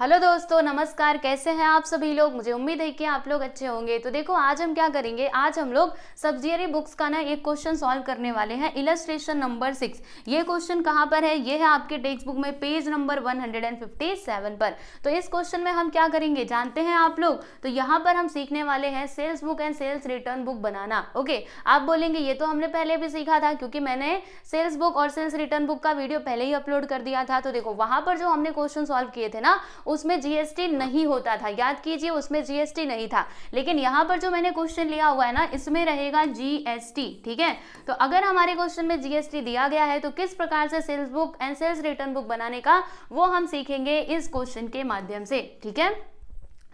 Hello दोस्तों, नमस्कार। कैसे हैं आप सभी लोग? मुझे उम्मीद है कि आप लोग अच्छे होंगे। तो देखो, आज हम क्या करेंगे, आज हम लोग सब्सिडियरी बुक्स का ना एक क्वेश्चन सॉल्व करने वाले हैं। Illustration number 6। ये क्वेश्चन कहाँ पर है? ये है आपके टेक्स्ट बुक में पेज नंबर 157 पर। तो इस क्वेश्चन में हम क्या करेंगे जानते हैं आप लोग? तो यहाँ पर हम सीखने वाले हैं sales book and sales return book बनाना। ओके, आप बोलेंगे ये तो हमने पहले भी सीखा था, क्योंकि मैंने सेल्स बुक और सेल्स रिटर्न बुक का वीडियो पहले ही अपलोड कर दिया था। तो देखो, वहां पर जो हमने क्वेश्चन सॉल्व किए थे ना, उसमें जीएसटी नहीं होता था, याद कीजिए, उसमें जीएसटी नहीं था। लेकिन यहाँ पर जो मैंने क्वेश्चन लिया हुआ है ना, इसमें रहेगा जीएसटी। ठीक है, तो अगर हमारे क्वेश्चन में जीएसटी दिया गया है तो किस प्रकार से sales book and sales return book बनाने का, वो हम सीखेंगे इस क्वेश्चन के माध्यम से। ठीक है,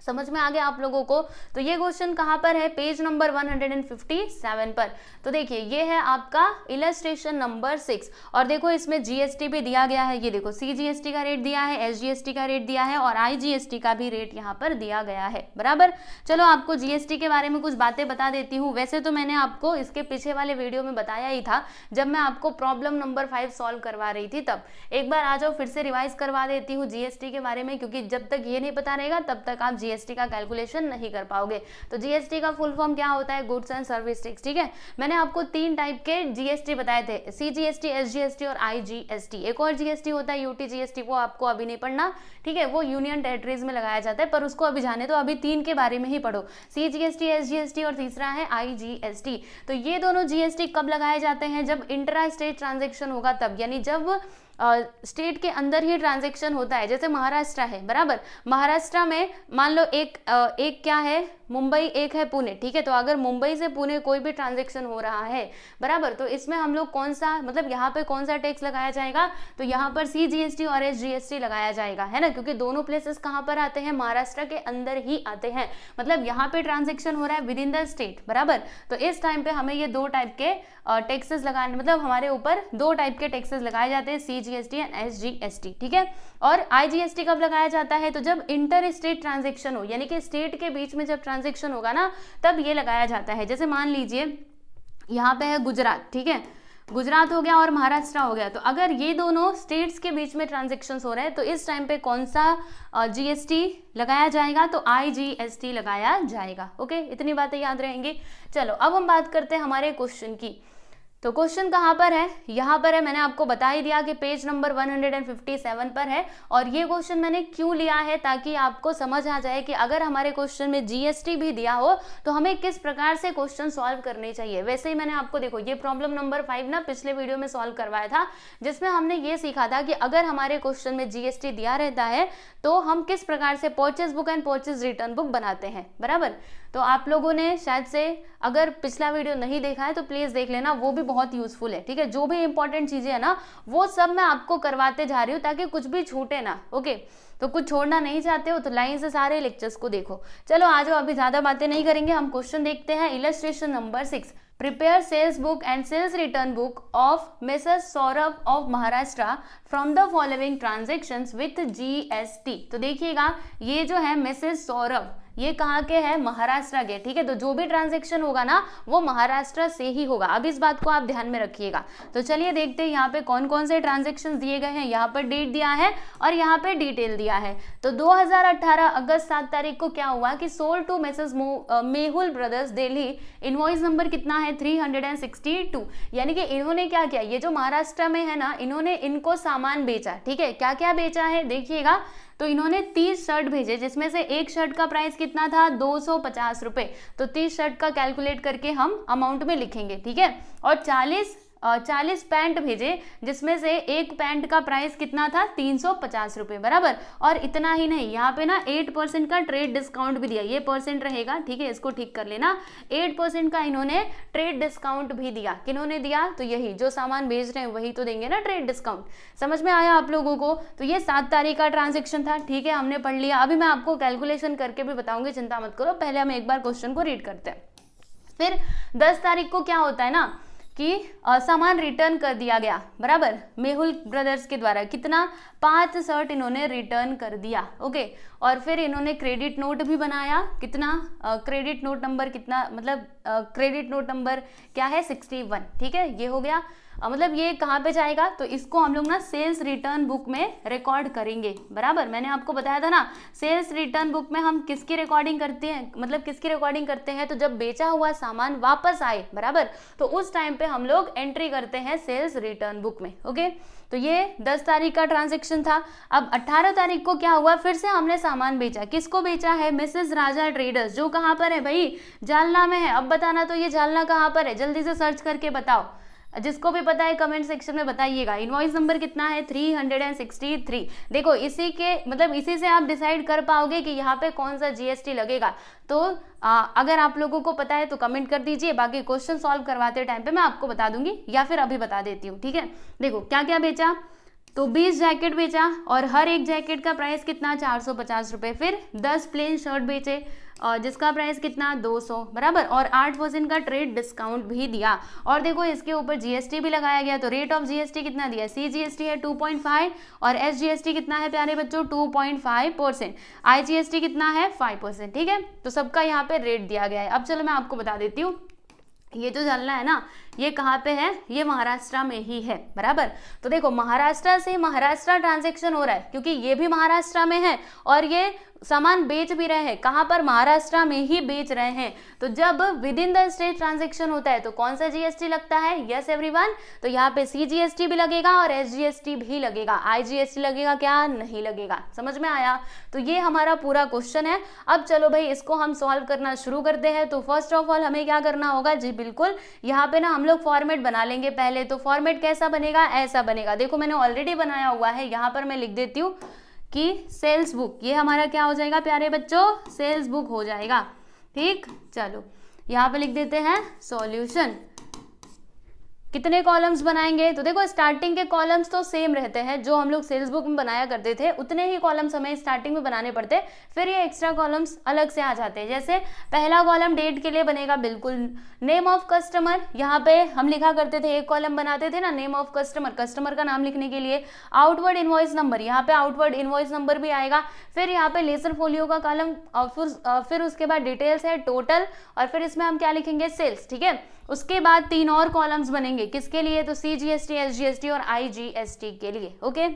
समझ में आ गया आप लोगों को? तो ये क्वेश्चन कहाँ पर है? पेज नंबर 157 पर। तो देखिए, ये है आपका इलस्ट्रेशन नंबर 6 और देखो इसमें जीएसटी भी दिया गया है। ये देखो, सीजीएसटी का रेट दिया है, एसजीएसटी का रेट दिया है और आईजीएसटी का भी रेट यहाँ पर दिया गया है। बराबर। चलो, आपको जीएसटी के बारे में कुछ बातें बता देती हूँ। वैसे तो मैंने आपको इसके पीछे वाले वीडियो में बताया ही था, जब मैं आपको प्रॉब्लम नंबर 5 सॉल्व करवा रही थी तब। एक बार आ जाओ, फिर से रिवाइज करवा देती हूँ जीएसटी के बारे में, क्योंकि जब तक ये नहीं पता रहेगा तब तक आप जीएसटी का कैलकुलेशन नहीं कर पाओगे। तो जीएसटी का फुल फॉर्म क्या होता है? Goods and service tax. ठीक है, मैंने आपको 3 टाइप के जीएसटी बताए थे, सीजीएसटी, एसजीएसटी और आईजीएसटी। एक और जीएसटी होता है यूटी जीएसटी, वो आपको अभी नहीं पढ़ना। ठीक है, वो यूनियन टेरिटरीज में लगाया जाता है, पर उसको अभी जाने दो, अभी 3 के बारे में ही पढ़ो, सीजीएसटी, एसजीएसटी और तीसरा है आईजीएसटी। तो ये दोनों जीएसटी कब लगाए जाते हैं? जब इंट्रा स्टेट ट्रांजेक्शन होगा तब, यानी जब स्टेट के अंदर ही ट्रांजेक्शन होता है। जैसे महाराष्ट्र है, बराबर, महाराष्ट्र में मान लो एक क्या है, मुंबई, एक है पुणे। ठीक है, तो अगर मुंबई से पुणे कोई भी ट्रांजेक्शन हो रहा है, बराबर, तो इसमें हम लोग कौन सा, मतलब यहाँ पे कौन सा टैक्स लगाया जाएगा? तो यहाँ पर सीजीएसटी और एसजीएसटी लगाया जाएगा, है ना, क्योंकि दोनों प्लेसेस कहाँ पर आते हैं? महाराष्ट्र के अंदर ही आते हैं। मतलब यहाँ पे ट्रांजेक्शन हो रहा है विद इन द स्टेट, बराबर। तो इस टाइम पे हमें ये 2 टाइप के टैक्सेस लगाने, मतलब हमारे ऊपर 2 टाइप के टैक्सेस लगाए जाते हैं, सीजीएसटी एंड एसजीएसटी। ठीक है, और आईजीएसटी कब लगाया जाता है? तो जब इंटर स्टेट ट्रांजेक्शन हो, यानी कि स्टेट के बीच में जब ट्रांजेक्शन होगा ना, तब ये लगाया जाता है। जैसे मान लीजिए यहाँ पे है गुजरात, ठीक है, गुजरात हो गया और महाराष्ट्र हो गया। तो अगर ये दोनों स्टेट्स के बीच में ट्रांजेक्शन्स हो रहे हैं तो इस टाइम पे कौन सा जीएसटी लगाया जाएगा? तो आईजीएसटी लगाया जाएगा। ओके, इतनी बातें याद रहेंगी। चलो, अब हम बात करते हैं हमारे क्वेश्चन की। तो क्वेश्चन कहाँ पर है? यहाँ पर है, मैंने आपको बता ही दिया कि पेज नंबर 157 पर है। और ये क्वेश्चन मैंने क्यों लिया है? ताकि आपको समझ आ जाए कि अगर हमारे क्वेश्चन में जीएसटी भी दिया हो तो हमें किस प्रकार से क्वेश्चन सॉल्व करने चाहिए। वैसे ही मैंने आपको, देखो, ये प्रॉब्लम नंबर 5 ना पिछले वीडियो में सॉल्व करवाया था, जिसमें हमने ये सीखा था कि अगर हमारे क्वेश्चन में जीएसटी दिया रहता है तो हम किस प्रकार से purchase book and purchase return book बनाते हैं। बराबर। तो आप लोगों ने शायद से अगर पिछला वीडियो नहीं देखा है तो प्लीज देख लेना, वो भी बहुत यूजफुल है। ठीक है, जो भी इंपॉर्टेंट चीजें है ना, वो सब मैं आपको करवाते जा रही हूँ ताकि कुछ भी छूटे ना। ओके, तो कुछ छोड़ना नहीं चाहते हो तो लाइन से सारे लेक्चर्स को देखो। चलो आ जाओ, अभी ज्यादा बातें नहीं करेंगे, हम क्वेश्चन देखते हैं। Illustration number 6। Prepare sales book and sales return book of Mrs. Saurabh of Maharashtra from the following transactions with GST। तो देखिएगा, ये जो है मिसेस सौरभ, ये कहाँ के हैं? महाराष्ट्र के। ठीक है, तो जो भी ट्रांजेक्शन होगा ना, वो महाराष्ट्र से ही होगा। अब इस बात को आप ध्यान में रखिएगा। तो चलिए देखते हैं यहाँ पे कौन कौन से ट्रांजेक्शन दिए गए हैं। यहाँ पर डेट दिया है और यहाँ पे डिटेल दिया है। तो 2018 अगस्त 7 तारीख को क्या हुआ कि sold to Mrs Mehul brothers Delhi, invoice number कितना है? 362। यानी कि इन्होंने क्या किया, ये जो महाराष्ट्र में है ना, इन्होंने इनको सामान बेचा। ठीक है, क्या क्या बेचा है देखिएगा। तो इन्होंने 30 शर्ट भेजे, जिसमें से एक शर्ट का प्राइस कितना था? 250 रुपए। तो 30 शर्ट का कैलकुलेट करके हम अमाउंट में लिखेंगे। ठीक है, और 40 पैंट भेजे, जिसमें से एक पैंट का प्राइस कितना था? 350 रुपए। बराबर। और इतना ही नहीं, यहाँ पे ना 8% का ट्रेड डिस्काउंट भी दिया, ये परसेंट रहेगा। ठीक है, इसको ठीक कर लेना। 8% का इन्होंने ट्रेड डिस्काउंट भी दिया। किन्होंने दिया? तो यही जो सामान बेच रहे हैं वही तो देंगे ना ट्रेड डिस्काउंट। समझ में आया आप लोगों को? तो ये 7 तारीख का ट्रांजेक्शन था। ठीक है, हमने पढ़ लिया। अभी मैं आपको कैलकुलेशन करके भी बताऊंगी, चिंता मत करो। पहले हम एक बार क्वेश्चन को रीड करते हैं। फिर 10 तारीख को क्या होता है ना कि सामान रिटर्न कर दिया गया। बराबर, मेहुल ब्रदर्स के द्वारा कितना? 5 शर्ट इन्होंने रिटर्न कर दिया। ओके, और फिर इन्होंने क्रेडिट नोट भी बनाया। कितना? क्रेडिट नोट नंबर कितना, मतलब क्रेडिट नोट नंबर क्या है? 61। ठीक है, ये हो गया। मतलब ये कहाँ पे जाएगा, तो इसको हम लोग ना सेल्स रिटर्न बुक में रिकॉर्ड करेंगे। बराबर, मैंने आपको बताया था ना सेल्स रिटर्न बुक में हम किसकी रिकॉर्डिंग करते हैं, मतलब किसकी रिकॉर्डिंग करते हैं, तो जब बेचा हुआ सामान वापस आए, बराबर, तो उस टाइम पे हम लोग एंट्री करते हैं सेल्स रिटर्न बुक में। ओके, तो ये 10 तारीख का ट्रांजैक्शन था। अब 18 तारीख को क्या हुआ, फिर से हमने सामान बेचा। किसको बेचा है, मिसेस राजा ट्रेडर्स, जो कहाँ पर है भाई, जालना में है। अब बताना तो ये जालना कहाँ पर है, जल्दी से सर्च करके बताओ, जिसको भी पता है कमेंट सेक्शन में बताइएगा। इनवॉइस नंबर कितना है, 363। देखो इसी के मतलब इसी से आप डिसाइड कर पाओगे कि यहाँ पे कौन सा जीएसटी लगेगा। तो अगर आप लोगों को पता है तो कमेंट कर दीजिए, बाकी क्वेश्चन सॉल्व करवाते टाइम पे मैं आपको बता दूंगी या फिर अभी बता देती हूँ। ठीक है, देखो क्या क्या बेचा, तो 20 जैकेट बेचा और हर एक जैकेट का प्राइस कितना, 450 रुपये। फिर 10 प्लेन शर्ट बेचे और जिसका प्राइस कितना, 200, बराबर, और 8% का ट्रेड डिस्काउंट भी दिया। और देखो इसके ऊपर जीएसटी भी लगाया गया, तो रेट ऑफ जीएसटी कितना दिया, सीजीएसटी है 2.5 और एसजीएसटी कितना है प्यारे बच्चों, 2.5%, आईजीएसटी कितना है 5%। ठीक है, तो सबका यहाँ पे रेट दिया गया है। अब चलो मैं आपको बता देती हूँ, ये जो जालना है ना, ये कहाँ पे है, ये महाराष्ट्र में ही है। बराबर, तो देखो महाराष्ट्र से महाराष्ट्र ट्रांजैक्शन हो रहा है क्योंकि ये भी महाराष्ट्र में है और ये सामान बेच भी रहे हैं। कहाँ पर, महाराष्ट्र में ही बेच रहे हैं। तो जब with in the state transaction होता है तो कौन सा जीएसटी लगता है, यस एवरीवन, तो यहाँ पे सीजीएसटी भी लगेगा और एसजीएसटी भी लगेगा। आईजीएसटी लगेगा क्या, नहीं लगेगा। समझ में आया, तो ये हमारा पूरा क्वेश्चन है। अब चलो भाई इसको हम सॉल्व करना शुरू करते हैं। तो फर्स्ट ऑफ ऑल हमें क्या करना होगा जी, बिल्कुल यहाँ पे ना हम लोग फॉर्मेट बना लेंगे पहले। तो फॉर्मेट कैसा बनेगा, ऐसा बनेगा, देखो मैंने ऑलरेडी बनाया हुआ है, यहाँ पर मैं लिख देती हूँ कि सेल्स बुक, ये हमारा क्या हो जाएगा प्यारे बच्चों, सेल्स बुक हो जाएगा। ठीक, चलो यहाँ पे लिख देते हैं सॉल्यूशन। कितने कॉलम्स बनाएंगे, तो देखो स्टार्टिंग के कॉलम्स तो सेम रहते हैं, जो हम लोग सेल्स बुक में बनाया करते थे उतने ही कॉलम्स हमें स्टार्टिंग में बनाने पड़ते, फिर ये एक्स्ट्रा कॉलम्स अलग से आ जाते हैं। जैसे पहला कॉलम डेट के लिए बनेगा, बिल्कुल, नेम ऑफ कस्टमर, यहाँ पे हम लिखा करते थे, एक कॉलम बनाते थे ना नेम ऑफ कस्टमर, कस्टमर का नाम लिखने के लिए। आउटवर्ड इनवॉइस नंबर, यहाँ पे आउटवर्ड इनवॉइस नंबर भी आएगा। फिर यहाँ पे लेसन फोलियो का कॉलम और फिर उसके बाद डिटेल्स है, टोटल, और फिर इसमें हम क्या लिखेंगे, सेल्स। ठीक है, उसके बाद 3 और कॉलम्स बनेंगे, किसके लिए, तो सीजीएसटी, एसजीएसटी और आईजीएसटी के लिए। ओके,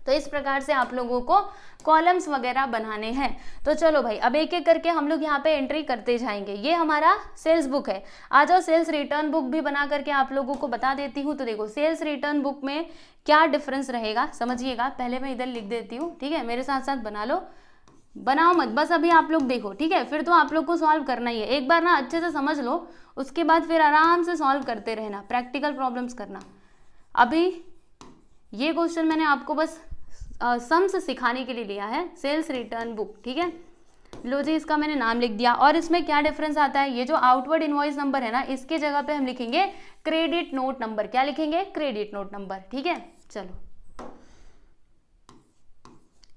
तो इस प्रकार से आप लोगों को कॉलम्स वगैरह बनाने हैं। तो चलो भाई अब एक एक करके हम लोग यहाँ पे एंट्री करते जाएंगे। ये हमारा सेल्स बुक है, आ जाओ सेल्स रिटर्न बुक भी बना करके आप लोगों को बता देती हूँ। तो देखो सेल्स रिटर्न बुक में क्या डिफरेंस रहेगा समझिएगा, पहले मैं इधर लिख देती हूँ। ठीक है, मेरे साथ साथ बना लो, बनाओ मत, बस अभी आप लोग देखो। ठीक है, फिर तो आप लोग को सॉल्व करना ही है, एक बार ना अच्छे से समझ लो, उसके बाद फिर आराम से सॉल्व करते रहना, प्रैक्टिकल प्रॉब्लम्स करना। अभी ये क्वेश्चन मैंने आपको बस सम्स सिखाने के लिए लिया है, सेल्स रिटर्न बुक। ठीक है, लो जी, इसका मैंने नाम लिख दिया। और इसमें क्या डिफरेंस आता है, ये जो आउटवर्ड इनवॉइस नंबर है ना, इसके जगह पे हम लिखेंगे क्रेडिट नोट नंबर। क्या लिखेंगे, क्रेडिट नोट नंबर। ठीक है, चलो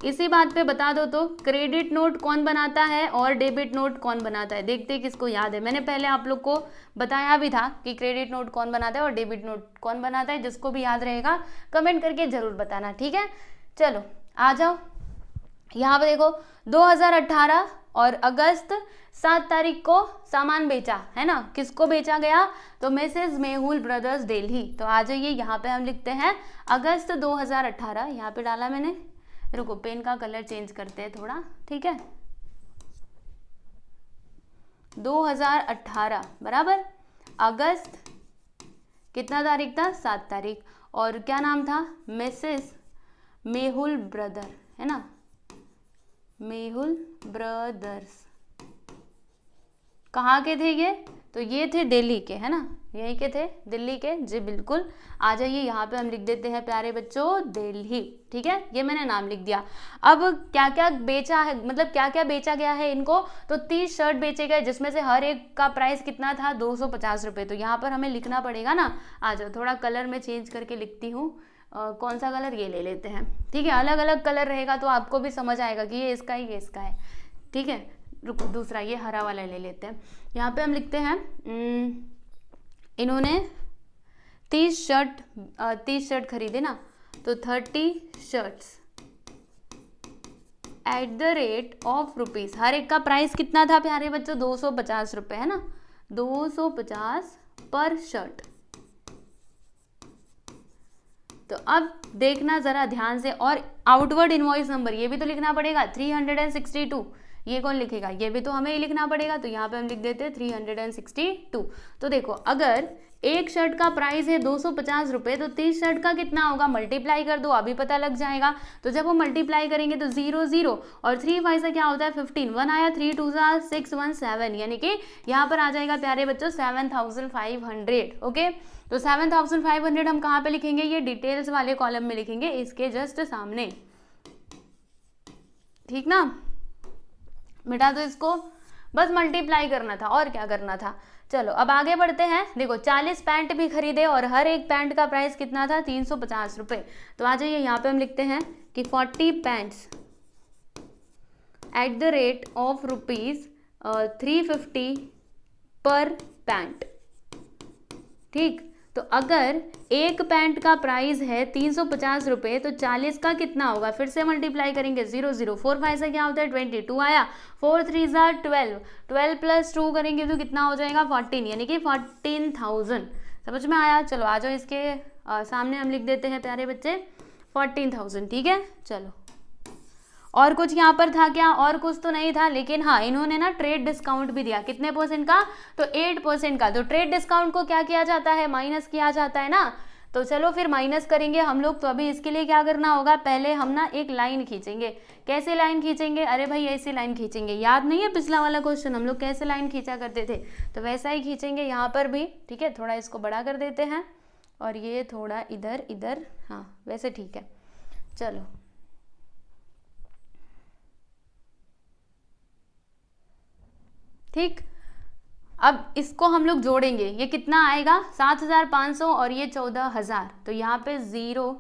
इसी बात पे बता दो, तो क्रेडिट नोट कौन बनाता है और डेबिट नोट कौन बनाता है, देखते किसको याद है। मैंने पहले आप लोग को बताया भी था कि क्रेडिट नोट कौन बनाता है और डेबिट नोट कौन बनाता है, जिसको भी याद रहेगा कमेंट करके जरूर बताना। ठीक है, चलो आ जाओ, यहाँ पे देखो 2018 और अगस्त 7 तारीख को सामान बेचा है ना, किसको बेचा गया, तो मिसेस मेहुल ब्रदर्स दिल्ली। तो आ जाइए, यहाँ पे हम लिखते हैं अगस्त 2018, यहाँ पे डाला मैंने, रुको पेन का कलर चेंज करते हैं थोड़ा। ठीक है, 2018 बराबर अगस्त कितना तारीख था, 7 तारीख, और क्या नाम था, मिसेस मेहुल ब्रदर, है ना, मेहुल ब्रदर्स। कहाँ के थे ये, तो ये थे दिल्ली के, है ना, यहीं के थे, दिल्ली के जी, बिल्कुल। आ जाइए, यहाँ पे हम लिख देते हैं प्यारे बच्चों दिल्ली। ठीक है, ये मैंने नाम लिख दिया। अब क्या क्या बेचा है, मतलब क्या क्या बेचा गया है इनको, तो 30 शर्ट बेचे गए, जिसमें से हर एक का प्राइस कितना था, 250 रुपये। तो यहाँ पर हमें लिखना पड़ेगा ना, आ जाओ थोड़ा कलर में चेंज करके लिखती हूँ। कौन सा कलर, ये ले लेते हैं। ठीक है, अलग अलग कलर रहेगा तो आपको भी समझ आएगा कि ये इसका है, ये इसका है। ठीक है, रुको दूसरा ये हरा वाला ले लेते हैं। यहाँ पे हम लिखते हैं इन्होंने 30 शर्ट खरीदे ना, तो 30 shirts at the rate of rupees, हर एक का प्राइस कितना था प्यारे बच्चों, 250 रुपये, है ना, 250 पर शर्ट। तो अब देखना जरा ध्यान से, और आउटवर्ड इनवॉइस नंबर ये भी तो लिखना पड़ेगा 362, ये कौन लिखेगा, ये भी तो हमें ही लिखना पड़ेगा, तो यहाँ पे हम लिख देते हैं 362। तो देखो अगर एक शर्ट का प्राइस है 250 रुपये, तो 30 शर्ट का कितना होगा, मल्टीप्लाई कर दो, अभी पता लग जाएगा। तो जब हम मल्टीप्लाई करेंगे तो 0 0 और 3 5 से क्या होता है 15, 1 आया, 3 2 6 1 7, यानी कि यहाँ पर आ जाएगा प्यारे बच्चों 7500। ओके, तो 7500 हम कहाँ पे लिखेंगे, ये डिटेल्स वाले कॉलम में लिखेंगे, इसके जस्ट सामने, ठीक ना। बेटा तो इसको बस मल्टीप्लाई करना था, और क्या करना था। चलो अब आगे बढ़ते हैं। देखो 40 पैंट भी खरीदे और हर एक पैंट का प्राइस कितना था, 350 रुपये। तो आ जाइए यहाँ पे हम लिखते हैं कि 40 pants eight the rate of ₹350 पर पैंट। ठीक, तो अगर एक पैंट का प्राइस है 350 रुपये, तो 40 का कितना होगा, फिर से मल्टीप्लाई करेंगे 0 0, 4 5 से क्या होता है 20, 2 आया, 4 3 12, 12 प्लस 2 करेंगे तो कितना हो जाएगा 14, यानी कि 14,000। समझ में आया। चलो आ जाओ, इसके सामने हम लिख देते हैं प्यारे बच्चे 14,000। ठीक है, चलो और कुछ यहाँ पर था क्या, और कुछ तो नहीं था, लेकिन हाँ इन्होंने ना ट्रेड डिस्काउंट भी दिया, कितने परसेंट का, तो 8% का। तो ट्रेड डिस्काउंट को क्या किया जाता है, माइनस किया जाता है ना। तो चलो फिर माइनस करेंगे हम लोग। तो अभी इसके लिए क्या करना होगा, पहले हम ना एक लाइन खींचेंगे। कैसे लाइन खींचेंगे, अरे भाई ऐसी लाइन खींचेंगे, याद नहीं है पिछला वाला क्वेश्चन हम लोग कैसे लाइन खींचा करते थे, तो वैसा ही खींचेंगे यहाँ पर भी। ठीक है, थोड़ा इसको बड़ा कर देते हैं और ये थोड़ा इधर इधर, हाँ वैसे ठीक है। चलो ठीक, अब इसको हम लोग जोड़ेंगे, ये कितना आएगा 7500 और ये 14000, तो यहाँ पे 0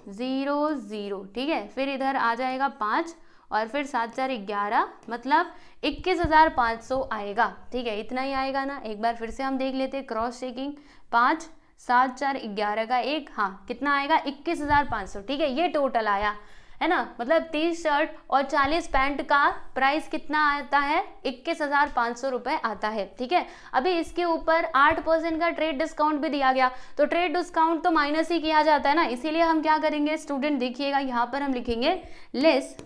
0 0। ठीक है, फिर इधर आ जाएगा 5 और फिर 7 4 11, मतलब 21,500 आएगा। ठीक है, इतना ही आएगा ना। एक बार फिर से हम देख लेते हैं, क्रॉस चेकिंग, 5 7 4 11 का 1, हाँ कितना आएगा 21,500। ठीक है, ये टोटल आया है ना, मतलब 30 शर्ट और 40 पैंट का प्राइस कितना आता है, 21,500 रुपये आता है। ठीक है, अभी इसके ऊपर 8% का ट्रेड डिस्काउंट भी दिया गया, तो ट्रेड डिस्काउंट तो माइनस ही किया जाता है ना, इसीलिए हम क्या करेंगे स्टूडेंट, देखिएगा यहाँ पर हम लिखेंगे लेस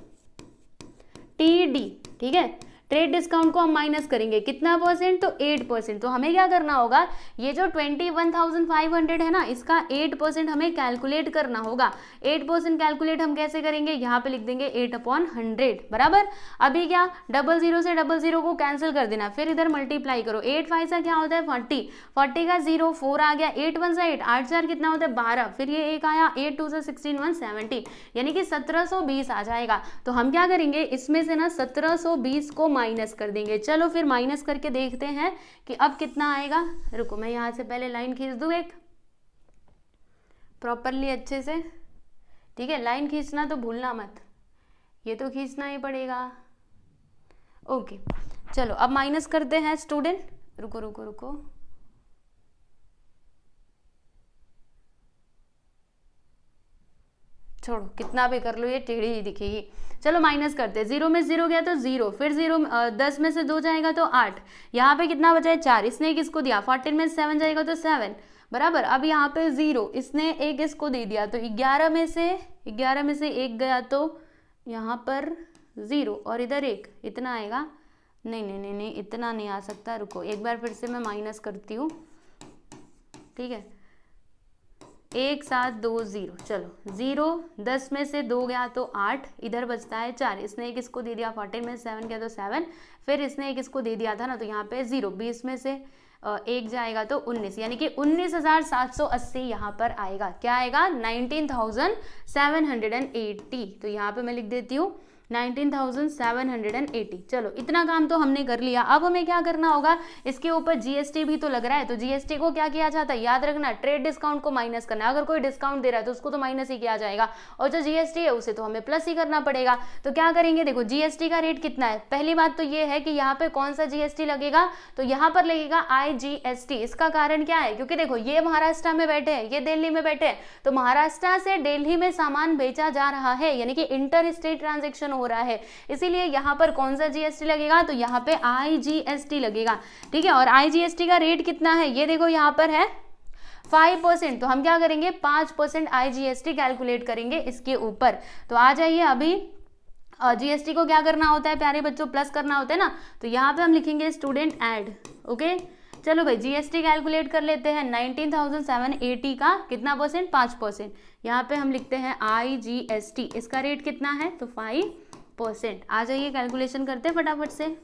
TD। ठीक है, ट्रेड डिस्काउंट को हम माइनस करेंगे, कितना परसेंट, तो 8%। तो हमें क्या करना होगा, ये जो 21,500 है ना, इसका 8% हमें कैलकुलेट करना होगा। 8% कैलकुलेट हम कैसे करेंगे, यहाँ पे लिख देंगे 8/100 बराबर। अभी क्या, 00 से 00 को कैंसिल कर देना, फिर इधर मल्टीप्लाई करो, 8 5 सा क्या होता है 40, 40 का 0 4 आ गया, 8 1 से 8, 8 4 कितना होता है 12, फिर ये 1 आया, 8 2 से 16 1 70, यानी कि 1720 आ जाएगा। तो हम क्या करेंगे, इसमें से ना 1720 को माइनस कर देंगे। चलो फिर माइनस करके देखते हैं कि अब कितना आएगा। रुको मैं यहां से पहले लाइन खींच दूं एक प्रॉपरली अच्छे से। ठीक है, लाइन खींचना तो भूलना मत, ये तो खींचना ही पड़ेगा। ओके चलो अब माइनस करते हैं स्टूडेंट। रुको रुको रुको, छोड़ो कितना भी कर लो ये टेढ़ी ही दिखेगी। चलो माइनस करते हैं, 0 में 0 गया तो 0, फिर 0 10 में से 2 जाएगा तो 8, यहाँ पे कितना बचा है 4, इसने एक इसको दिया, 14 में 7 जाएगा तो 7 बराबर। अब यहाँ पे 0, इसने एक इसको दे दिया, तो 11 में से 1 गया तो यहाँ पर 0 और इधर 1, इतना आएगा। नहीं नहीं नहीं नहीं, इतना नहीं आ सकता, रुको एक बार फिर से मैं माइनस करती हूँ। ठीक है, 1 7 2 0, चलो 0 10 में से 2 गया तो 8, इधर बचता है 4, इसने एक इसको दे दिया, 14 में 7 गया तो 7, फिर इसने एक इसको दे दिया था ना, तो यहाँ पे 0, 20 में से 1 जाएगा तो 19, यानी कि 19,780 यहाँ पर आएगा। क्या आएगा 19,780। तो यहाँ पे मैं लिख देती हूँ 19,780। चलो इतना काम तो हमने कर लिया। अब हमें क्या करना होगा, इसके ऊपर जीएसटी भी तो लग रहा है, तो जीएसटी को क्या किया जाता है, याद रखना ट्रेड डिस्काउंट को माइनस करना है। अगर कोई डिस्काउंट दे रहा है तो उसको तो माइनस ही किया जाएगा, और जो जीएसटी है उसे तो हमें प्लस ही करना पड़ेगा। तो क्या करेंगे, देखो जीएसटी का रेट कितना है। पहली बात तो ये है कि यहाँ पे कौन सा जीएसटी लगेगा, तो यहाँ पर लगेगा IGST। इसका कारण क्या है, क्योंकि देखो ये महाराष्ट्र में बैठे हैं, ये दिल्ली में बैठे हैं, तो महाराष्ट्र से दिल्ली में सामान बेचा जा रहा है, यानी कि इंटर स्टेट ट्रांजेक्शन हो रहा है, इसीलिए यहाँ पर कौन सा जीएसटी लगेगा, तो यहाँ पे IGST लगेगा। ठीक है, और IGST का रेट कितना है, ये देखो यहाँ पर है 5%, तो हम क्या करेंगे 5% IGST कैलकुलेट करेंगे इसके ऊपर। तो आ जाइए, अभी GST को क्या करना होता है प्यारे बच्चों, प्लस करना होता है ना, तो यहाँ पे हम लिखेंगे स्टूडेंट ऐड। ओके, चलो भाई GST कैलकुलेट कर लेते हैं। 19,780 का कितना परसेंट, 5%। यहाँ पे हम लिखते हैं IGST, इसका रेट कितना है, तो 5%। आ जाइए कैलकुलेशन करते हैं फटाफट से।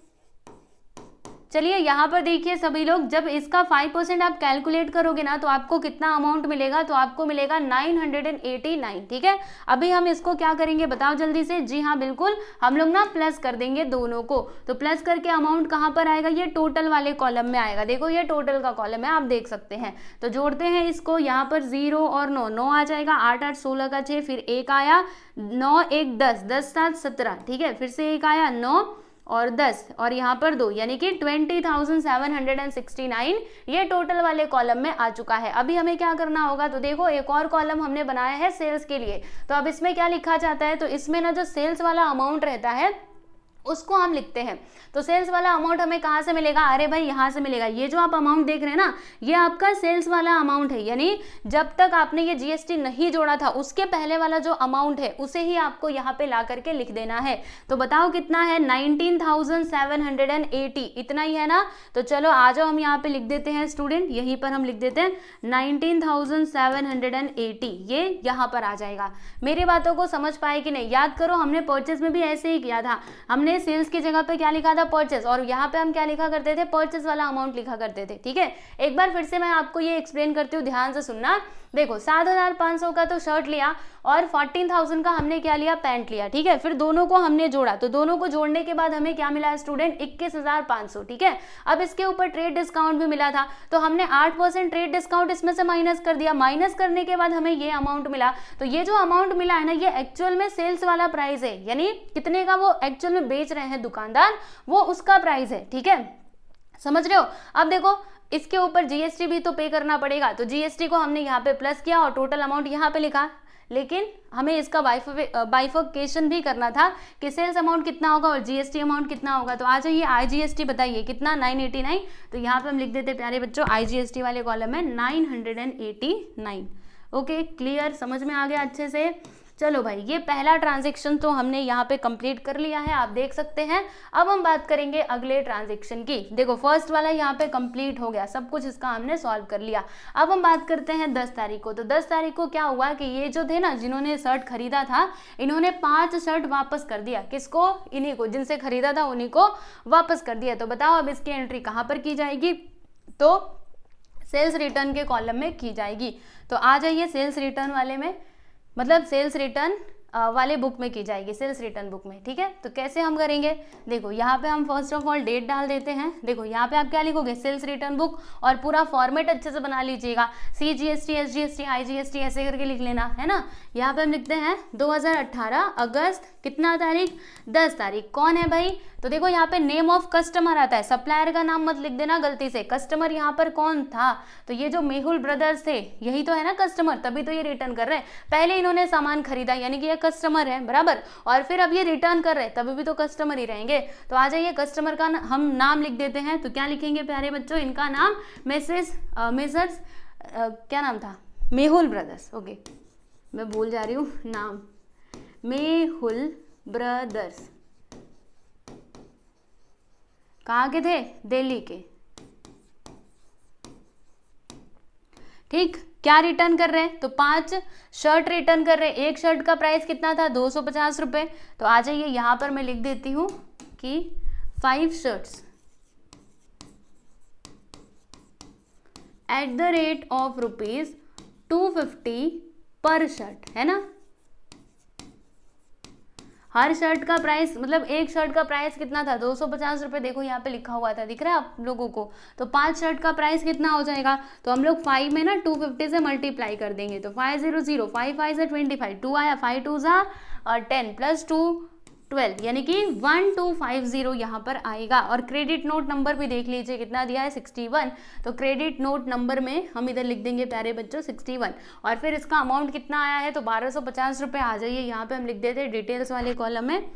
चलिए यहाँ पर देखिए सभी लोग, जब इसका 5% आप कैलकुलेट करोगे ना तो आपको कितना अमाउंट मिलेगा, तो आपको मिलेगा 989। ठीक है, अभी हम इसको क्या करेंगे बताओ जल्दी से। जी हाँ बिल्कुल, हम लोग ना प्लस कर देंगे दोनों को। तो प्लस करके अमाउंट कहाँ पर आएगा, ये टोटल वाले कॉलम में आएगा। देखो ये टोटल का कॉलम है, आप देख सकते हैं। तो जोड़ते हैं इसको, यहाँ पर 0 और 9, 9 आ जाएगा, 8 8 16 का 6, फिर 1 आया, 9 1 10, 10 7 17। ठीक है, फिर से 1 आया, 9 और 10, और यहाँ पर 2, यानी कि 20,769 ये टोटल वाले कॉलम में आ चुका है। अभी हमें क्या करना होगा, तो देखो एक और कॉलम हमने बनाया है सेल्स के लिए। तो अब इसमें क्या लिखा जाता है, तो इसमें ना जो सेल्स वाला अमाउंट रहता है उसको हम लिखते हैं। तो सेल्स वाला अमाउंट हमें कहाँ से मिलेगा, अरे भाई यहाँ से मिलेगा। ये जो आप अमाउंट देख रहे हैं ना, ये आपका सेल्स वाला अमाउंट है, यानी जब तक आपने ये GST नहीं जोड़ा था उसके पहले वाला जो अमाउंट है उसे ही आपको यहाँ पे ला करके लिख देना है। तो बताओ कितना है, 19,780, इतना ही है ना। तो चलो आ जाओ, हम यहाँ पे लिख देते हैं स्टूडेंट, यहीं पर हम लिख देते हैं 19,780, ये यहाँ पर आ जाएगा। मेरी बातों को समझ पाए कि नहीं, याद करो हमने परचेज में भी ऐसे ही किया था। हमने सेल्स की जगह पे क्या लिखा था, परचेस, और यहाँ पे हम क्या लिखा करते थे, परचेस वाला अमाउंट लिखा करते थे। ठीक है, एक बार फिर से मैं आपको ये एक्सप्लेन करती हूँ, ध्यान से सुनना। देखो 7,500 का तो शर्ट लिया और 14,000 का हमने क्या लिया, पैंट लिया। ठीक है, फिर दोनों को हमने जोड़ा, तो दोनों को जोड़ने के बाद हमें क्या मिला स्टूडेंट, 21,500। ठीक है, अब इसके ऊपर ट्रेड डिस्काउंट भी मिला था, तो हमने 8% ट्रेड डिस्काउंट इसमें से माइनस कर दिया। माइनस करने के बाद हमें ये अमाउंट मिला। तो ये जो अमाउंट मिला है ना, ये एक्चुअल में सेल्स वाला प्राइस है, यानी कितने का वो एक्चुअल में बेच रहे हैं दुकानदार, वो उसका प्राइस है। ठीक है, समझ रहे हो। अब देखो इसके ऊपर GST भी तो पे करना पड़ेगा, तो GST को हमने यहाँ पे प्लस किया और टोटल अमाउंट यहाँ पे लिखा। लेकिन हमें इसका बाइफर्केशन भी करना था कि सेल्स अमाउंट कितना होगा और GST अमाउंट कितना होगा। तो आ जाइए IGST बताइए कितना, 989। तो यहाँ पे हम लिख देते प्यारे बच्चों, IGST वाले कॉलम में 989। ओके, क्लियर, समझ में आ गया अच्छे से। चलो भाई, ये पहला ट्रांजैक्शन तो हमने यहाँ पे कंप्लीट कर लिया है, आप देख सकते हैं। अब हम बात करेंगे अगले ट्रांजैक्शन की। देखो फर्स्ट वाला यहाँ पे कंप्लीट हो गया, सब कुछ इसका हमने सॉल्व कर लिया। अब हम बात करते हैं 10 तारीख को। तो 10 तारीख को क्या हुआ कि ये जो थे ना, जिन्होंने शर्ट खरीदा था, इन्होंने 5 शर्ट वापस कर दिया। किसको, इन्हीं को, जिनसे खरीदा था उन्हीं को वापस कर दिया। तो बताओ अब इसकी एंट्री कहाँ पर की जाएगी, तो सेल्स रिटर्न के कॉलम में की जाएगी। तो आ जाइए सेल्स रिटर्न वाले में, मतलब सेल्स रिटर्न वाले बुक में की जाएगी, सेल्स रिटर्न बुक में। ठीक है, तो कैसे हम करेंगे, देखो यहाँ पे हम फर्स्ट ऑफ ऑल डेट डाल देते हैं। देखो यहाँ पे आप क्या लिखोगे, सेल्स रिटर्न बुक, और पूरा फॉर्मेट अच्छे से बना लीजिएगा, CGST SGST IGST ऐसे करके लिख लेना है ना। यहाँ पे हम लिखते हैं 2018 अगस्त कितना तारीख, 10 तारीख। कौन है भाई, तो देखो यहाँ पे नेम ऑफ कस्टमर आता है, सप्लायर का नाम मत लिख देना गलती से। कस्टमर यहाँ पर कौन था, तो ये जो मेहुल ब्रदर्स थे, यही तो है ना कस्टमर, तभी तो ये रिटर्न कर रहे हैं। पहले इन्होंने सामान खरीदा, यानी कि ये कस्टमर है बराबर, और फिर अब ये रिटर्न कर रहे हैं, तभी भी तो कस्टमर ही रहेंगे। तो आ जाइए कस्टमर का हम नाम लिख देते हैं। तो क्या लिखेंगे प्यारे बच्चों, इनका नाम मेसर्स क्या नाम था, मेहुल ब्रदर्स। ओके, मैं भूल जा रही हूँ नाम, मेहुल ब्रदर्स। कहाँ के थे, दिल्ली के। ठीक, क्या रिटर्न कर रहे हैं, तो 5 शर्ट रिटर्न कर रहे हैं। एक शर्ट का प्राइस कितना था, 250 रुपये। तो आ जाइए यहाँ पर मैं लिख देती हूँ कि 5 shirts at the rate of ₹250 पर शर्ट, है ना। हर शर्ट का प्राइस, मतलब एक शर्ट का प्राइस कितना था, 250 रुपये। देखो यहाँ पे लिखा हुआ था, दिख रहा है आप लोगों को। तो 5 शर्ट का प्राइस कितना हो जाएगा, तो हम लोग 5 में ना 250 से मल्टीप्लाई कर देंगे। तो 500, 5 5 से 25, 2 आया, 5 2 जा 10 प्लस 2 12, यानी कि 1250 यहाँ पर आएगा। और क्रेडिट नोट नंबर भी देख लीजिए कितना दिया है, 61। तो क्रेडिट नोट नंबर में हम इधर लिख देंगे प्यारे बच्चों 61, और फिर इसका अमाउंट कितना आया है, तो 1250 रुपये। आ जाइए यहाँ पे हम लिख देते हैं डिटेल्स वाले कॉलम में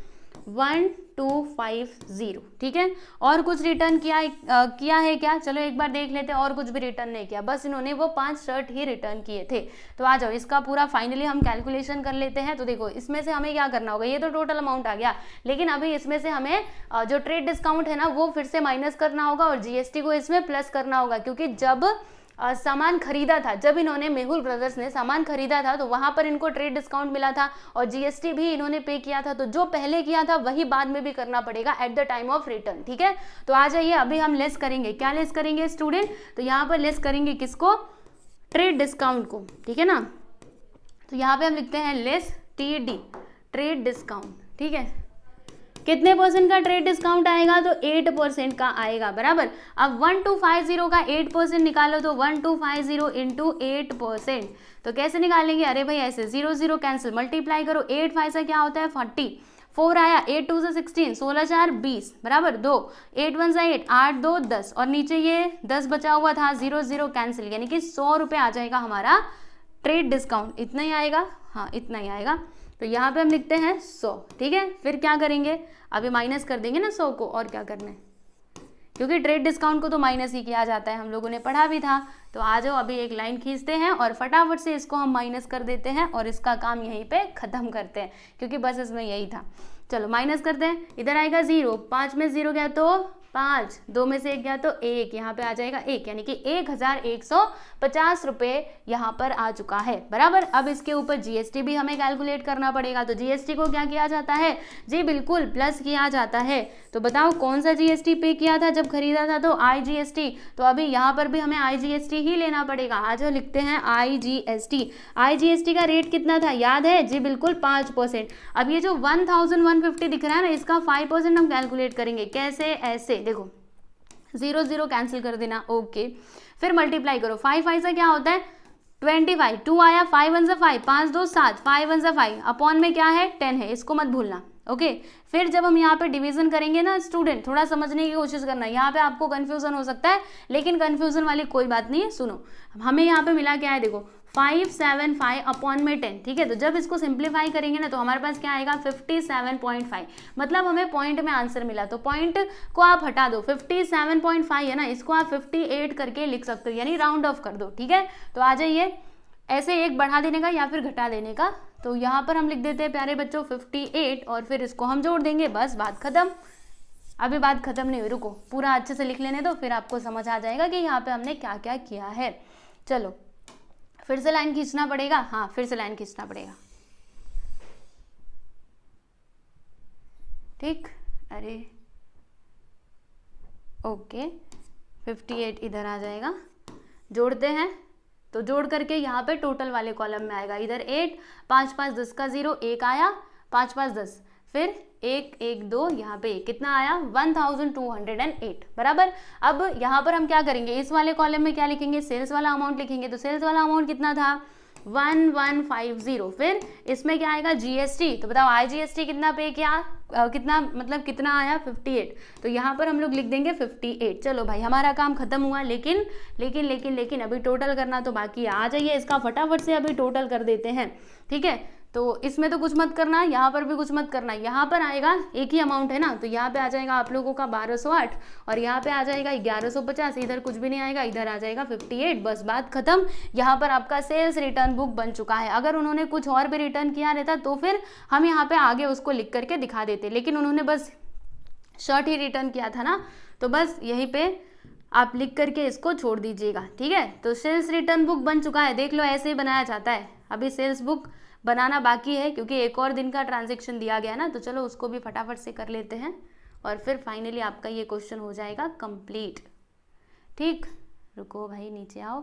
1250, ठीक है। और कुछ रिटर्न किया है क्या? चलो एक बार देख लेते हैं। और कुछ भी रिटर्न नहीं किया, बस इन्होंने वो 5 शर्ट ही रिटर्न किए थे। तो आ जाओ इसका पूरा फाइनली हम कैलकुलेशन कर लेते हैं। तो देखो इसमें से हमें क्या करना होगा, ये तो टोटल अमाउंट आ गया, लेकिन अभी इसमें से हमें जो ट्रेड डिस्काउंट है ना वो फिर से माइनस करना होगा और जीएसटी को इसमें प्लस करना होगा, क्योंकि जब सामान खरीदा था, जब इन्होंने मेहुल ब्रदर्स ने सामान खरीदा था तो वहां पर इनको ट्रेड डिस्काउंट मिला था और जीएसटी भी इन्होंने पे किया था। तो जो पहले किया था वही बाद में भी करना पड़ेगा at the time of return, ठीक है। तो आ जाइए अभी हम लेस करेंगे। क्या लेस करेंगे स्टूडेंट? तो यहाँ पर लेस करेंगे किसको? ट्रेड डिस्काउंट को, ठीक है ना। तो यहाँ पे हम लिखते हैं लेस TD, ट्रेड डिस्काउंट, ठीक है। कितने परसेंट का ट्रेड डिस्काउंट आएगा? तो 8% का आएगा, बराबर। अब 1250 का 8% निकालो, तो 1250 इंटू 8%। तो कैसे निकालेंगे? अरे भाई ऐसे 0 0 कैंसिल, मल्टीप्लाई करो। 8 5 से क्या होता है 40, 4 आया, 8 2 से 16, 16 4 20, बराबर 2, 8 1 से 8, 8 2 10, और नीचे ये 10 बचा हुआ था, 0 0 कैंसिल, यानी कि 100 रुपये आ जाएगा हमारा ट्रेड डिस्काउंट। इतना ही आएगा, हाँ इतना ही आएगा। तो यहाँ पे हम लिखते हैं 100, ठीक है। फिर क्या करेंगे? अभी माइनस कर देंगे ना 100 को, और क्या करना है, क्योंकि ट्रेड डिस्काउंट को तो माइनस ही किया जाता है, हम लोगों ने पढ़ा भी था। तो आ जाओ अभी एक लाइन खींचते हैं और फटाफट से इसको हम माइनस कर देते हैं और इसका काम यहीं पे खत्म करते हैं, क्योंकि बस इसमें यही था। चलो माइनस करते हैं। इधर आएगा 0, 5 में 0 गया तो 5, 2 में से 1 गया तो 1, यहाँ पे आ जाएगा 1, यानी कि 1150 रुपये यहाँ पर आ चुका है, बराबर। अब इसके ऊपर जीएसटी भी हमें कैलकुलेट करना पड़ेगा। तो जीएसटी को क्या किया जाता है? जी बिल्कुल, प्लस किया जाता है। तो बताओ कौन सा जीएसटी पे किया था जब खरीदा था? तो IGST। तो अभी यहाँ पर भी हमें IGST ही लेना पड़ेगा। आज लिखते हैं IGST। IGST का रेट कितना था याद है? जी बिल्कुल 5%। अब ये जो 1150 दिख रहा है ना, इसका 5% हम कैलकुलेट करेंगे। कैसे? ऐसे देखो, 0 0 कैंसिल कर देना, ओके। फिर मल्टीप्लाई करो, 5 5 से क्या होता है 25, 2 आया, 5 1 से 5, 5 2 7, 5 1 से 5, अपॉन में क्या है 10 है, इसको मत भूलना, ओके। फिर जब हम यहाँ पे डिवीजन करेंगे ना स्टूडेंट, थोड़ा समझने की कोशिश करना। यहाँ पे आपको कंफ्यूजन हो सकता है, लेकिन कंफ्यूजन वाली कोई बात नहीं है। सुनो, हमें यहाँ पे मिला क्या है, देखो 575 अपॉन में 10, ठीक है। तो जब इसको सिंप्लीफाई करेंगे ना तो हमारे पास क्या आएगा 57.5, मतलब हमें पॉइंट में आंसर मिला। तो पॉइंट को आप हटा दो, 57.5 है ना, इसको आप 58 करके लिख सकते हो, यानी राउंड ऑफ कर दो, ठीक है। तो आ जाइए ऐसे एक बढ़ा देने का या फिर घटा देने का। तो यहाँ पर हम लिख देते हैं प्यारे बच्चों 58, और फिर इसको हम जोड़ देंगे, बस बात खत्म। अभी बात खत्म नहीं हुई, रुको पूरा अच्छे से लिख लेने दो, फिर आपको समझ आ जाएगा कि यहाँ पे हमने क्या क्या किया है। चलो फिर से लाइन खींचना पड़ेगा, हाँ फिर से लाइन खींचना पड़ेगा, ठीक। अरे ओके, 58 इधर आ जाएगा, जोड़ते हैं। तो जोड़ करके यहाँ पे टोटल वाले कॉलम में आएगा, इधर 8, 5 5 10 का 0, 1 आया, 5 5 10, फिर 1 1 2, यहाँ पे कितना आया 1208, बराबर। अब यहाँ पर हम क्या करेंगे, इस वाले कॉलम में क्या लिखेंगे, सेल्स वाला अमाउंट लिखेंगे। तो सेल्स वाला अमाउंट कितना था 1150। फिर इसमें क्या आएगा जीएसटी। तो बताओ IGST कितना पे किया, कितना मतलब कितना आया 58। तो यहाँ पर हम लोग लिख देंगे 58। चलो भाई हमारा काम खत्म हुआ, लेकिन लेकिन लेकिन लेकिन अभी टोटल करना तो बाकी है। आ जाइए इसका फटाफट से अभी टोटल कर देते हैं, ठीक है। तो इसमें तो कुछ मत करना, यहाँ पर भी कुछ मत करना। यहाँ पर आएगा एक ही अमाउंट है ना, तो यहाँ पे आ जाएगा आप लोगों का 1208 और यहाँ पे आ जाएगा 1150। इधर कुछ भी नहीं आएगा, इधर आ जाएगा 58, बस बात खत्म। यहाँ पर आपका सेल्स रिटर्न बुक बन चुका है। अगर उन्होंने कुछ और भी रिटर्न किया रहता तो फिर हम यहाँ पे आगे उसको लिख करके दिखा देते, लेकिन उन्होंने बस शर्ट ही रिटर्न किया था ना, तो बस यहीं पे आप लिख करके इसको छोड़ दीजिएगा, ठीक है। तो सेल्स रिटर्न बुक बन चुका है, देख लो ऐसे ही बनाया जाता है। अभी सेल्स बुक बनाना बाकी है क्योंकि एक और दिन का ट्रांजैक्शन दिया गया ना, तो चलो उसको भी फटाफट से कर लेते हैं और फिर फाइनली आपका ये क्वेश्चन हो जाएगा कंप्लीट, ठीक। रुको भाई नीचे आओ,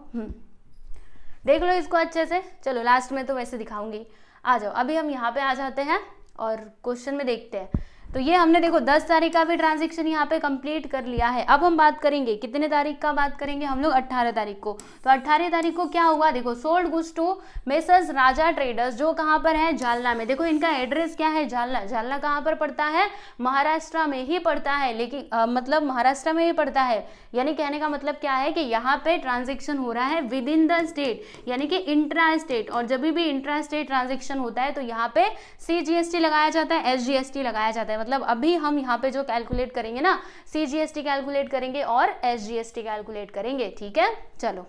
देख लो इसको अच्छे से। चलो लास्ट में तो वैसे दिखाऊंगी, आ जाओ। अभी हम यहाँ पे आ जाते हैं और क्वेश्चन में देखते हैं। तो ये हमने देखो 10 तारीख का भी ट्रांजैक्शन यहाँ पे कंप्लीट कर लिया है। अब हम बात करेंगे कितने तारीख का बात करेंगे हम लोग, 18 तारीख को। तो 18 तारीख को क्या हुआ, देखो sold goods to Messrs Raja traders, जो कहाँ पर है जालना में। देखो इनका एड्रेस क्या है, जालना। जालना कहाँ पर पड़ता है, महाराष्ट्र में ही पड़ता है, लेकिन मतलब महाराष्ट्र में ही पड़ता है। यानी कहने का मतलब क्या है कि यहाँ पे ट्रांजेक्शन हो रहा है विद इन द स्टेट, यानी कि इंट्रा स्टेट। और जब भी इंट्रा स्टेट ट्रांजेक्शन होता है तो यहाँ पे CGST लगाया जाता है, SGST लगाया जाता है। है, मतलब अभी हम यहाँ पे जो कैलकुलेट करेंगे ना, CGST कैलकुलेट करेंगे और SGST कैलकुलेट करेंगे, ठीक है। चलो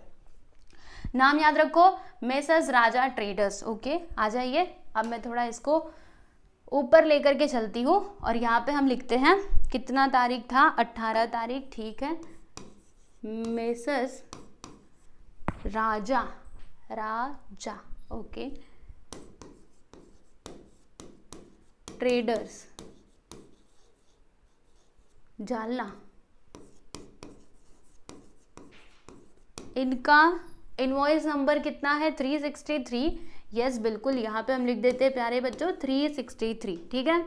नाम याद रखो, मेसर्स राजा ट्रेडर्स, ओके। आ जाइए, अब मैं थोड़ा इसको ऊपर लेकर के चलती हूँ और यहाँ पे हम लिखते हैं कितना तारीख था, 18 तारीख, ठीक है। मेसर्स राजा ओके ट्रेडर्स जालना, इनका इनवॉइस नंबर कितना है, 363। यस बिल्कुल, यहाँ पे हम लिख देते हैं प्यारे बच्चों 363, ठीक है।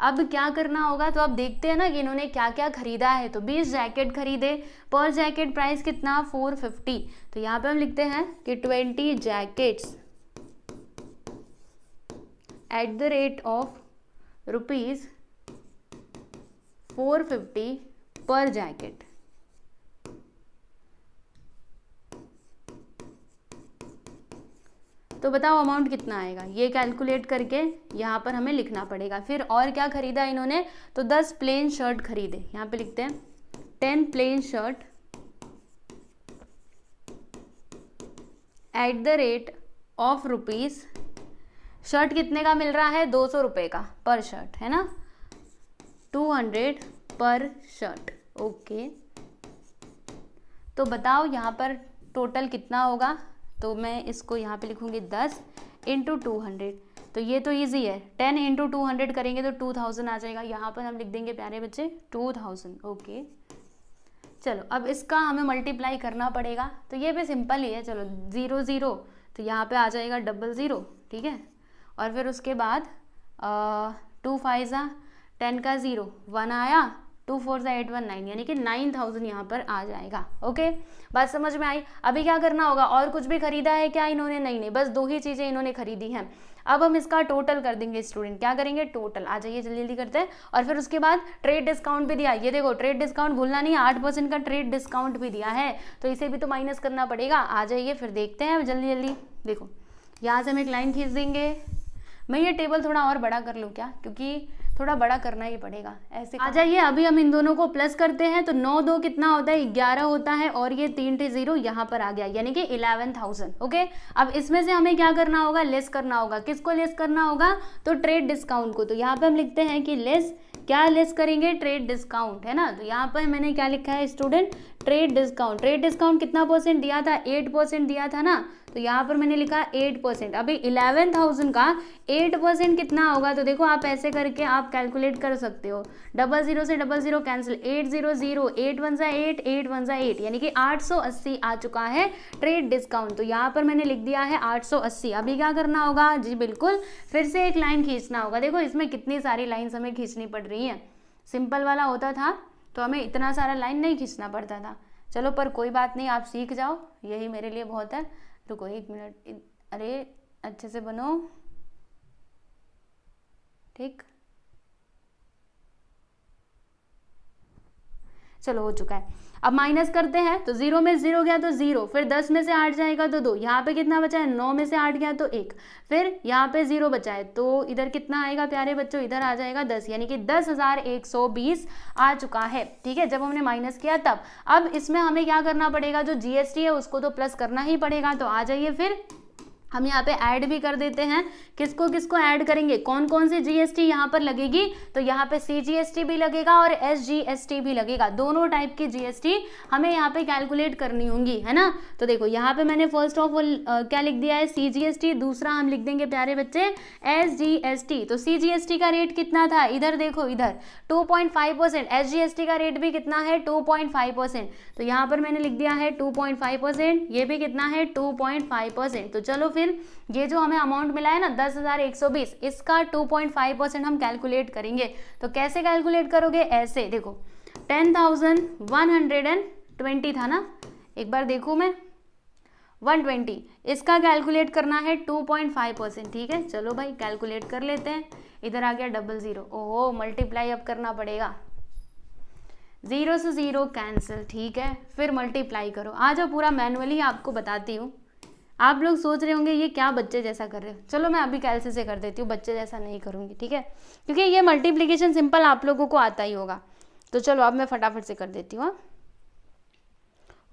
अब क्या करना होगा, तो अब देखते हैं ना कि इन्होंने क्या क्या खरीदा है। तो 20 जैकेट खरीदे, पर जैकेट प्राइस कितना, 450। तो यहाँ पे हम लिखते हैं कि 20 jackets eight the rate of ₹450 पर जैकेट। तो बताओ अमाउंट कितना आएगा, ये कैलकुलेट करके यहाँ पर हमें लिखना पड़ेगा। फिर और क्या खरीदा इन्होंने, तो 10 प्लेन शर्ट खरीदे, यहाँ पे लिखते हैं 10 plain shirt eight the rate of ₹, shirt कितने का मिल रहा है, 200 रुपये का पर शर्ट, है ना, 200 पर शर्ट, ओके। तो बताओ यहाँ पर टोटल कितना होगा, तो मैं इसको यहाँ पे लिखूंगी 10 × 200। तो ये तो इजी है, 10 × 200 करेंगे तो 2000 आ जाएगा। यहाँ पर हम लिख देंगे प्यारे बच्चे 2000, ओके। चलो अब इसका हमें मल्टीप्लाई करना पड़ेगा, तो ये भी सिंपल ही है। चलो 0 0, तो यहाँ पे आ जाएगा 00, ठीक है। और फिर उसके बाद 2 5 ज़ा 10 का 0, 1 आया, 2 4 ज़ा 8 1 9, यानी कि 9000 यहाँ पर आ जाएगा, ओके। बात समझ में आई। अभी क्या करना होगा, और कुछ भी खरीदा है क्या इन्होंने, नहीं, बस 2 ही चीज़ें इन्होंने खरीदी हैं। अब हम इसका टोटल कर देंगे स्टूडेंट, क्या करेंगे, टोटल। आ जाइए जल्दी जल्दी करते हैं। और फिर उसके बाद ट्रेड डिस्काउंट भी दिया, ये देखो ट्रेड डिस्काउंट भूलना नहीं है, 8% का ट्रेड डिस्काउंट भी दिया है, तो इसे भी तो माइनस करना पड़ेगा। आ जाइए फिर देखते हैं जल्दी जल्दी। देखो यहाँ से हम एक लाइन खींच देंगे। मैं ये टेबल थोड़ा और बड़ा कर लूँ क्या, क्योंकि थोड़ा बड़ा करना ही पड़ेगा, ऐसे। आ जाइए अभी हम इन दोनों को प्लस करते हैं, तो 9 2 कितना होता है, 11 होता है, और ये 3 टे 0 यहाँ पर आ गया, यानी कि 11,000, ओके। अब इसमें से हमें क्या करना होगा, लेस करना होगा। किसको लेस करना होगा, तो ट्रेड डिस्काउंट को। तो यहाँ पे हम लिखते हैं कि लेस, क्या लेस करेंगे, ट्रेड डिस्काउंट, है ना। तो यहाँ पर मैंने क्या लिखा है student, trade discount. Trade discount कितना परसेंट दिया था, 8% दिया था ना, तो यहाँ पर मैंने लिखा 8%। अभी 11,000 का 8% कितना होगा, तो देखो आप ऐसे करके आप कैलकुलेट कर सकते हो। 00 से 00 कैंसिल, 800, 8 1 ज़ा 8, 8 1 ज़ा 8, यानी कि 880 आ चुका है ट्रेड डिस्काउंट। तो यहाँ पर मैंने लिख दिया है 880। अभी क्या करना होगा, जी बिल्कुल, फिर से एक लाइन खींचना होगा। देखो इसमें कितनी सारी लाइन्स हमें खींचनी पड़ रही हैं। सिंपल वाला होता था तो हमें इतना सारा लाइन नहीं खींचना पड़ता था। चलो पर कोई बात नहीं, आप सीख जाओ, यही मेरे लिए बहुत है। रुको 1 मिनट, अरे अच्छे से बनो, ठीक। चलो हो चुका है। अब माइनस करते हैं, तो 0 में 0 गया तो 0, फिर 10 में से 8 जाएगा तो 2, यहाँ पे कितना बचा है, 9 में से 8 गया तो 1, फिर यहाँ पे 0 बचा है, तो इधर कितना आएगा प्यारे बच्चों, इधर आ जाएगा 10, यानी कि 10,120 आ चुका है, ठीक है, जब हमने माइनस किया तब। अब इसमें हमें क्या करना पड़ेगा, जो GST है उसको तो प्लस करना ही पड़ेगा। तो आ जाइए फिर हम यहाँ पे ऐड भी कर देते हैं। किसको किसको ऐड करेंगे, कौन कौन सी GST यहाँ पर लगेगी, तो यहाँ पे CGST भी लगेगा और SGST भी लगेगा। दोनों टाइप की GST हमें यहाँ पे कैलकुलेट करनी होंगी, है ना। तो देखो यहाँ पे मैंने फर्स्ट ऑफ ऑल क्या लिख दिया है, CGST, दूसरा हम लिख देंगे प्यारे बच्चे SGST। तो CGST का रेट कितना था, इधर देखो, इधर 2.5%, SGST का रेट भी कितना है, 2.5%। तो यहाँ पर मैंने लिख दिया है 2.5%, ये भी कितना है, 2.5%। तो चलो फिर ये जो हमें अमाउंट मिला है ना 10,120, इसका 2.5% हम कैलकुलेट करेंगे। तो कैसे कैलकुलेट करोगे, ऐसे देखो 10,120 था ना, एक बार देखूं मैं, 120, इसका कैलकुलेट करना है 2.5%, ठीक है। चलो भाई कैलकुलेट कर लेते हैं। इधर आ गया 00, ओहो मल्टीप्लाई अब करना पड़ेगा, 0 से 0 कैंसिल, ठीक है, फिर मल्टीप्लाई करो। आ जाओ पूरा मैनुअली आपको बताती हूँ। आप लोग सोच रहे होंगे ये क्या बच्चे जैसा कर रहे हो। चलो मैं अभी कैलसी से कर देती हूँ, बच्चे जैसा नहीं करूँगी, ठीक है, क्योंकि ये मल्टीप्लिकेशन सिंपल आप लोगों को आता ही होगा। तो चलो अब मैं फटाफट से कर देती हूँ।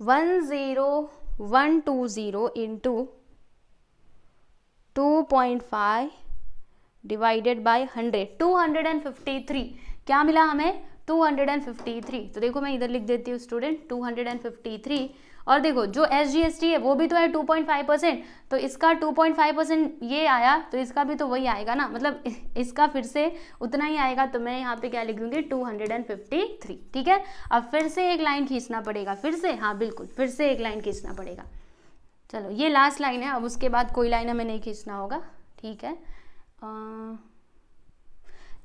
10120 इंटू 2.5 डिवाइडेड बाई 100, 253 क्या मिला हमें, 253। तो देखो मैं इधर लिख देती हूँ स्टूडेंट 253, और देखो जो SGST है वो भी तो है 2.5%, तो इसका 2.5% ये आया तो इसका भी तो वही आएगा ना, मतलब इसका फिर से उतना ही आएगा। तो मैं यहाँ पे क्या लिख दूंगी 253, ठीक है। अब फिर से एक लाइन खींचना पड़ेगा, फिर से, हाँ बिल्कुल फिर से एक लाइन खींचना पड़ेगा। चलो ये लास्ट लाइन है, अब उसके बाद कोई लाइन हमें नहीं खींचना होगा, ठीक है।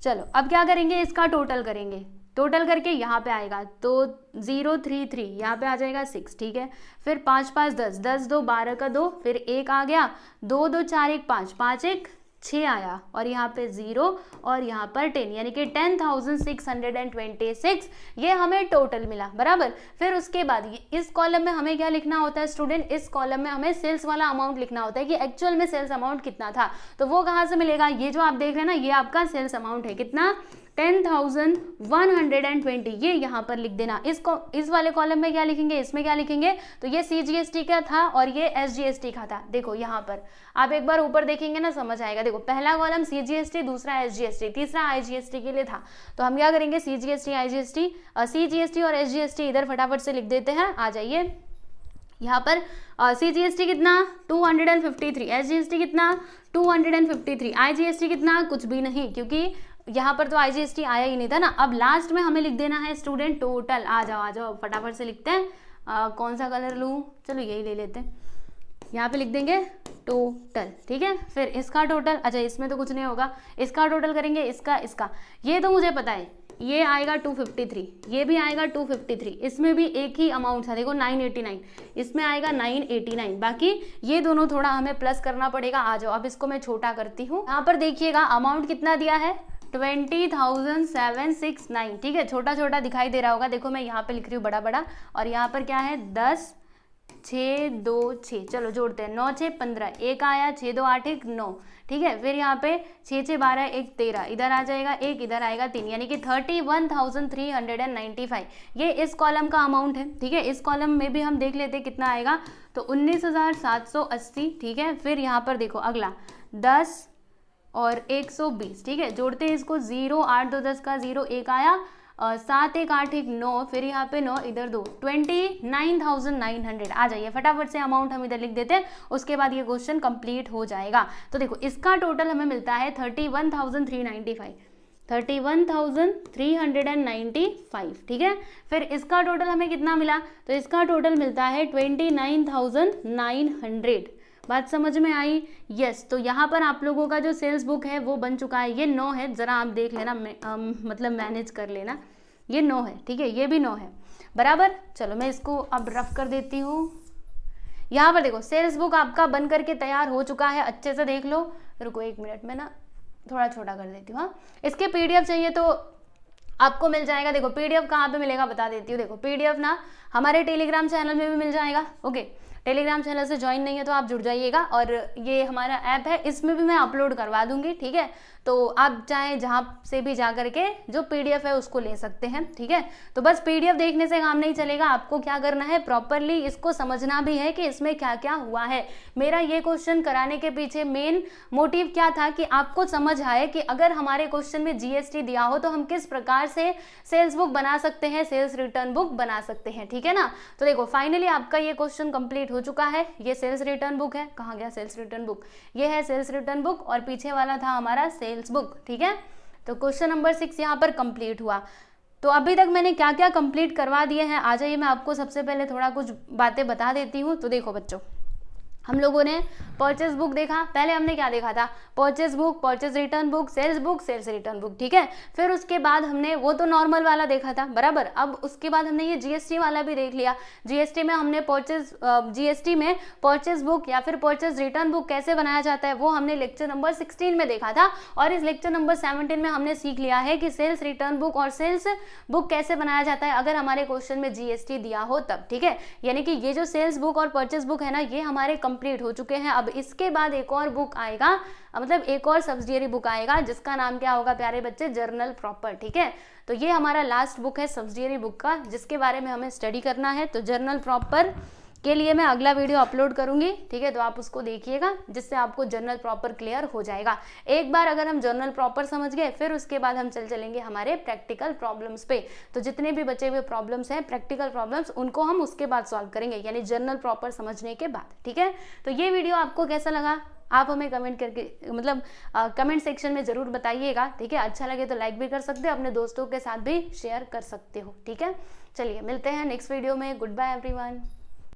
चलो अब क्या करेंगे, इसका टोटल करेंगे, टोटल करके यहाँ पे आएगा तो 033, यहाँ पे आ जाएगा 6, ठीक है। फिर 5 5 10, 10 2 12 का 2, फिर 1 आ गया, 2 2 4 1 5, 5 1 6 आया, और यहाँ पे 0 और यहाँ पर 10, यानी कि 10,626 ये हमें टोटल मिला, बराबर। फिर उसके बाद इस कॉलम में हमें क्या लिखना होता है स्टूडेंट, इस कॉलम में हमें सेल्स वाला अमाउंट लिखना होता है कि एक्चुअल में सेल्स अमाउंट कितना था। तो वो कहाँ से मिलेगा, ये जो आप देख रहे हैं ना, ये आपका सेल्स अमाउंट है, कितना, 10,120, ये यहाँ पर लिख देना। इस वाले कॉलम में क्या लिखेंगे, इसमें क्या लिखेंगे, तो ये CGST का था और ये SGST का था। देखो यहाँ पर आप एक बार ऊपर देखेंगे ना, समझ आएगा। देखो पहला कॉलम CGST, दूसरा SGST, तीसरा IGST के लिए था। तो हम क्या करेंगे, CGST और SGST इधर फटाफट से लिख देते हैं। आ जाइए यहाँ पर, CGST कितना 253, SGST कितना 253, IGST कितना कुछ भी नहीं, क्योंकि यहाँ पर तो IGST आया ही नहीं था ना। अब लास्ट में हमें लिख देना है स्टूडेंट टोटल। आ जाओ फटाफट से लिखते हैं। कौन सा कलर लूँ, चलो यही ले लेते हैं। यहाँ पे लिख देंगे टोटल, ठीक है। फिर इसका टोटल, अच्छा इसमें तो कुछ नहीं होगा, इसका टोटल करेंगे, इसका ये तो मुझे पता है, ये आएगा 253, ये भी आएगा 253, इसमें भी एक ही अमाउंट था, देखो 989, इसमें आएगा 989, बाकी ये दोनों थोड़ा हमें प्लस करना पड़ेगा। आ जाओ अब इसको मैं छोटा करती हूँ। यहाँ पर देखिएगा अमाउंट कितना दिया है, 20,769, ठीक है। छोटा छोटा दिखाई दे रहा होगा, देखो मैं यहाँ पे लिख रही हूँ बड़ा बड़ा, और यहाँ पर क्या है 10 6 2 6, चलो जोड़ते हैं, 9 6 15, 1 आया, 6 2 8 1 9, ठीक है। फिर यहाँ पे 6 6 12 1 13, इधर आ जाएगा 1, इधर आएगा 3, यानी कि 31,395 ये इस कॉलम का अमाउंट है, ठीक है। इस कॉलम में भी हम देख लेते कितना आएगा, तो 19,780, ठीक है। फिर यहाँ पर देखो अगला 10 और 120, ठीक है। जोड़ते हैं इसको, 0 8 2 10 का 0, 1 आया, 7 1 8 1 9, फिर यहाँ पे 9, इधर 2, 29,900। आ जाइए फटाफट से अमाउंट हम इधर लिख देते हैं, उसके बाद ये क्वेश्चन कंप्लीट हो जाएगा। तो देखो इसका टोटल हमें मिलता है 31,395, 31,395, ठीक है। फिर इसका टोटल हमें कितना मिला, तो इसका टोटल मिलता है 29,900। बात समझ में आई, यस। तो यहाँ पर आप लोगों का जो सेल्स बुक है वो बन चुका है। ये 9 है, ज़रा आप देख लेना, मतलब मैनेज कर लेना, ये 9 है, ठीक है, ये भी 9 है, बराबर। चलो मैं इसको अब रफ कर देती हूँ। यहाँ पर देखो सेल्स बुक आपका बन करके तैयार हो चुका है, अच्छे से देख लो। रुको 1 मिनट में ना थोड़ा छोटा कर देती हूँ। हाँ, इसके PDF चाहिए तो आपको मिल जाएगा। देखो PDF कहाँ पे मिलेगा बता देती हूँ। देखो PDF ना हमारे टेलीग्राम चैनल में भी मिल जाएगा, ओके। टेलीग्राम चैनल से ज्वाइन नहीं है तो आप जुड़ जाइएगा, और ये हमारा ऐप है, इसमें भी मैं अपलोड करवा दूंगी, ठीक है। तो आप चाहे जहाँ से भी जा करके जो PDF है उसको ले सकते हैं, ठीक है। तो बस PDF देखने से काम नहीं चलेगा, आपको क्या करना है, प्रॉपरली इसको समझना भी है कि इसमें क्या क्या हुआ है। मेरा ये क्वेश्चन कराने के पीछे मेन मोटिव क्या था कि आपको समझ आए कि अगर हमारे क्वेश्चन में GST दिया हो तो हम किस प्रकार से सेल्स बुक बना सकते हैं, सेल्स रिटर्न बुक बना सकते हैं, ठीक है ना। तो देखो फाइनली आपका ये क्वेश्चन कंप्लीट हो चुका है। ये सेल्स रिटर्न बुक है, कहाँ गया सेल्स रिटर्न बुक, ये है सेल्स रिटर्न बुक, और पीछे वाला था हमारा सेल्स बुक, ठीक है। तो क्वेश्चन नंबर 6 यहाँ पर कंप्लीट हुआ। तो अभी तक मैंने क्या क्या कंप्लीट करवा दिए हैं, आ जाइए मैं आपको सबसे पहले थोड़ा कुछ बातें बता देती हूँ। तो देखो बच्चों, हम लोगों ने परचेज बुक देखा, पहले हमने क्या देखा था, purchase book, purchase return book, sales return book, ठीक है। फिर उसके बाद हमने वो तो नॉर्मल वाला देखा था, बराबर। अब उसके बाद हमने ये GST वाला भी देख लिया। GST में हमने GST में परचेज बुक या फिर परचेज रिटर्न बुक कैसे बनाया जाता है वो हमने लेक्चर नंबर 16 में देखा था, और इस लेक्चर नंबर 17 में हमने सीख लिया है कि सेल्स रिटर्न बुक और सेल्स बुक कैसे बनाया जाता है अगर हमारे क्वेश्चन में GST दिया हो तब, ठीक है। यानी कि ये जो सेल्स बुक और परचेज बुक है ना, ये हमारे कंप्लीट हो चुके हैं। अब इसके बाद एक और बुक आएगा, मतलब एक और सब्सिडियरी बुक आएगा जिसका नाम क्या होगा प्यारे बच्चे, जर्नल प्रॉपर। ठीक है, तो ये हमारा लास्ट बुक है सब्सिडियरी बुक का जिसके बारे में हमें स्टडी करना है। तो जर्नल प्रॉपर के लिए मैं अगला वीडियो अपलोड करूंगी, ठीक है, तो आप उसको देखिएगा जिससे आपको जर्नल प्रॉपर क्लियर हो जाएगा। एक बार अगर हम जर्नल प्रॉपर समझ गए फिर उसके बाद हम चलेंगे हमारे प्रैक्टिकल प्रॉब्लम्स पे। तो जितने भी बचे हुए प्रॉब्लम्स हैं प्रैक्टिकल प्रॉब्लम्स, उनको हम उसके बाद सॉल्व करेंगे, यानी जर्नल प्रॉपर समझने के बाद। ठीक है, तो ये वीडियो आपको कैसा लगा आप हमें कमेंट करके मतलब कमेंट सेक्शन में जरूर बताइएगा। ठीक है, अच्छा लगे तो लाइक भी कर सकते हो, अपने दोस्तों के साथ भी शेयर कर सकते हो। ठीक है, चलिए मिलते हैं नेक्स्ट वीडियो में। Good bye everyone.